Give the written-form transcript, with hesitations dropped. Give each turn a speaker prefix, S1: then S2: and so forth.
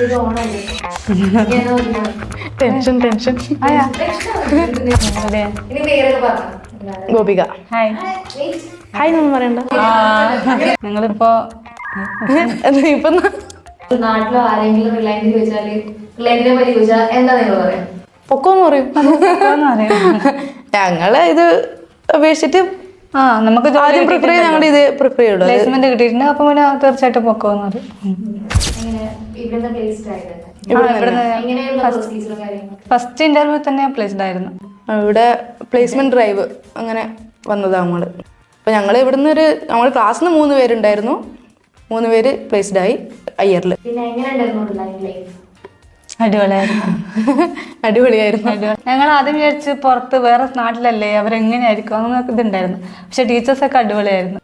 S1: ഇത് ഓണല്ലേ
S2: tension tension. ആയാ അതെ.
S1: ഇനി പേരൊക്കെ പറഞ്ഞു.
S2: ഗോപിക. ഹായ് ഹായ് ഒന്നും പറയണ്ട.
S3: നിങ്ങളിപ്പോ
S2: ഇപ്പൊ
S1: നാട്ടിലോ ആരെങ്കിലും റിലയൻസ് ചോദിച്ചാല് റിലയൻസിനെ പറ്റി ചോദിച്ചാൽ എന്താ നിങ്ങൾ പറയാം?
S2: പൊക്കോന്ന് പറയും. ഞങ്ങള് ഇത് അപേക്ഷിച്ചിട്ട്
S3: നമുക്ക്
S2: ആദ്യം പ്രിഫർ ചെയ്ത് ഞങ്ങളുടെ ഇത് പ്രിഫർ ചെയ്യുള്ളൂ.
S3: പ്ലേസ്മെന്റ് കിട്ടിയിട്ടുണ്ട്. അപ്പൊ പിന്നെ തീർച്ചയായിട്ടും പൊക്കോന്ന് പറയും. ഫസ്റ്റ് ഇന്റർവ്യൂ തന്നെ പ്ലേസ്ഡ് ആയിരുന്നു.
S2: ഇവിടെ പ്ലേസ്മെന്റ് ഡ്രൈവ് അങ്ങനെ വന്നതാ നമ്മള്. അപ്പൊ ഞങ്ങൾ ഇവിടുന്ന് നമ്മൾ ക്ലാസ്സിൽ നിന്ന് 3 പേരുണ്ടായിരുന്നു. 3 പേര് പ്ലേസ്ഡ് ആയി ഇയറിൽ.
S3: അടിപൊളിയായിരുന്നു.
S2: അടിപൊളിയായിരുന്നു.
S3: ഞങ്ങൾ ആദ്യം വിചാരിച്ച് പുറത്ത് വേറെ നാട്ടിലല്ലേ അവരെങ്ങനെയായിരിക്കും അങ്ങനെ ഇതുണ്ടായിരുന്നു. പക്ഷെ ടീച്ചേഴ്സൊക്കെ അടിപൊളിയായിരുന്നു.